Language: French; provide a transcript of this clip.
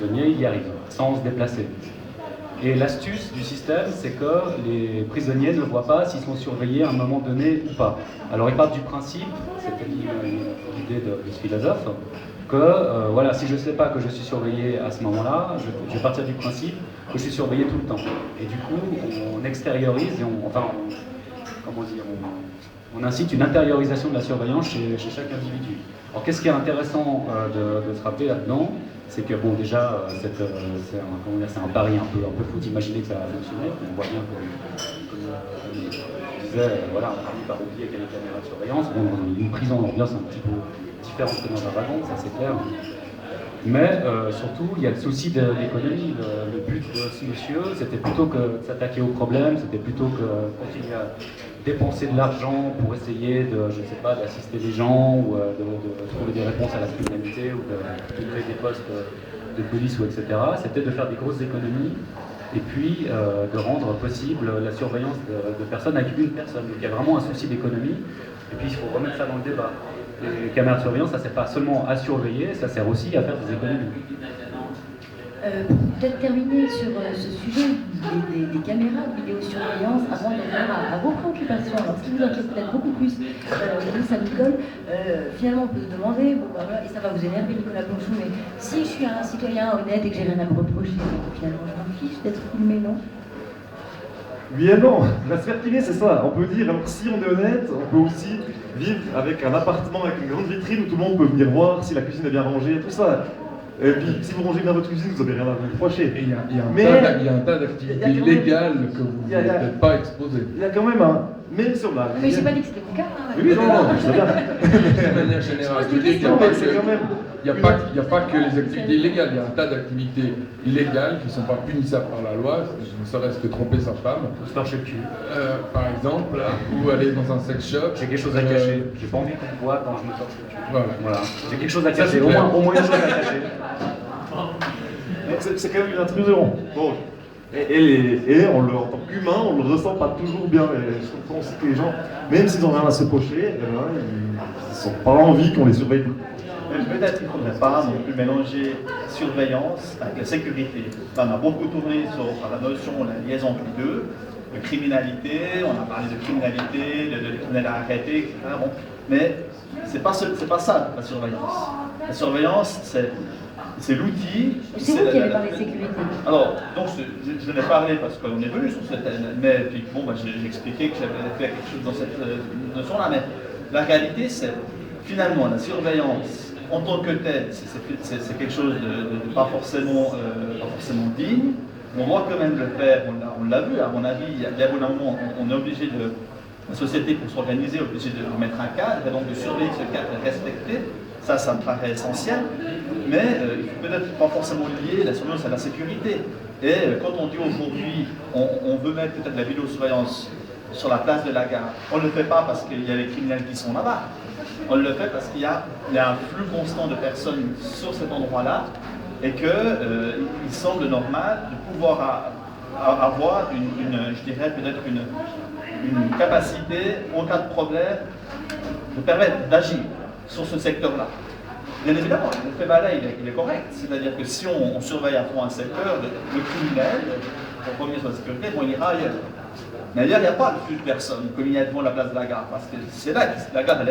prisonniers y arrivent, sans se déplacer. Et l'astuce du système, c'est que les prisonniers ne voient pas s'ils sont surveillés à un moment donné ou pas. Alors ils partent du principe, c'était l'idée de ce philosophe, que voilà, si je ne sais pas que je suis surveillé à ce moment-là, je vais partir du principe que je suis surveillé tout le temps. Et du coup, on extériorise, et on incite une intériorisation de la surveillance chez chaque individu. Alors qu'est-ce qui est intéressant de se rappeler là-dedans, c'est que bon, déjà, c'est un pari un peu fou d'imaginer que ça va fonctionner. On voit bien que, on disait, voilà, on finit par oublier qu'il y a des caméras de surveillance. Bon, dans une prison, l'ambiance est un petit peu différente que dans un wagon, ça c'est clair. Mais surtout, il y a le souci de l'économie. Le but de ce monsieur, c'était plutôt que de s'attaquer au problème, c'était plutôt que continuer à dépenser de l'argent pour essayer de, je ne sais pas, d'assister les gens ou de trouver des réponses à la criminalité ou de créer des postes de police ou etc. C'était de faire des grosses économies et puis de rendre possible la surveillance de personnes avec une personne. Donc il y a vraiment un souci d'économie et puis il faut remettre ça dans le débat. Les caméras de surveillance, ça ne sert pas seulement à surveiller, ça sert aussi à faire des économies. Peut-être terminer sur ce sujet des caméras de vidéosurveillance avant de revenir à vos préoccupations. Alors, ce qui vous inquiète peut-être beaucoup plus, ça me colle. Finalement, on peut se demander, bon, bah, voilà, et ça va vous énerver, Nicolas Blanchot, mais si je suis un citoyen honnête et que j'ai rien à me reprocher, finalement, je m'en fiche d'être filmé, non? Oui et non, la sphère privée c'est ça, on peut dire, alors si on est honnête, on peut aussi vivre avec un appartement avec une grande vitrine où tout le monde peut venir voir si la cuisine est bien rangée, tout ça. Et puis si vous rangez bien votre cuisine, vous n'avez rien à vous reprocher. Et il y a un tas d'activités légales que vous n'êtes peut-être pas exposées. Il y a quand même un... Même sur la... Mais j'ai pas dit que c'était mon cas. Hein, oui, non, je sais bien. De manière générale, je veux dire qu'il n'y a pas que les activités illégales, il y a un tas d'activités illégales qui ne sont pas punissables par la loi, ne serait-ce que tromper sa femme. Se torcher le cul. Par exemple, ou aller dans un sex shop. J'ai quelque chose à cacher. J'ai pas envie qu'on me voit quand je me torche le cul. Voilà. J'ai quelque chose à cacher, au moins une chose à cacher. C'est quand même une intrusion. Bon. Et en tant qu'humain, on ne le ressent pas toujours bien. Et je comprends aussi que les gens, même s'ils n'ont rien à se reprocher, ils n'ont pas envie qu'on les surveille. Peut-être qu'il ne faudrait pas non plus mélanger surveillance avec la sécurité. On a beaucoup tourné sur la notion de la liaison entre les deux, de criminalité, on a parlé de criminalité, de criminels arrêtés, etc. Bon. Mais c'est pas ça la surveillance. La surveillance, c'est l'outil. C'est vous qui avez parlé de sécurité. Alors, donc je n'ai parlé parce qu'on est venu sur cette mais puis bon, j'ai expliqué que j'avais fait quelque chose dans cette notion-là, mais la réalité, c'est finalement la surveillance en tant que telle, c'est quelque chose de pas forcément digne. On doit quand même le faire, on l'a vu, à mon avis, il y a un moment, on est obligé de. La société, pour s'organiser, est obligée de mettre un cadre, et donc de surveiller ce cadre et respecter. Ça me paraît essentiel, mais il faut peut-être pas forcément lier la surveillance à la sécurité. Et quand on dit aujourd'hui, on veut mettre peut-être la vidéosurveillance sur la place de la gare, on ne le fait pas parce qu'il y a les criminels qui sont là-bas. On le fait parce qu'il y a un flux constant de personnes sur cet endroit-là et qu'il semble normal de pouvoir avoir je dirais peut-être une capacité, en cas de problème, de permettre d'agir sur ce secteur-là. Bien évidemment, le fait balai, il est correct. C'est-à-dire que si on surveille à fond un secteur, le criminel, pour revenir sur la sécurité, bon, il ira ailleurs. Mais ailleurs, il n'y a pas de flux de personnes, comme il y a devant la place de la gare, parce que c'est là que la gare, elle est là.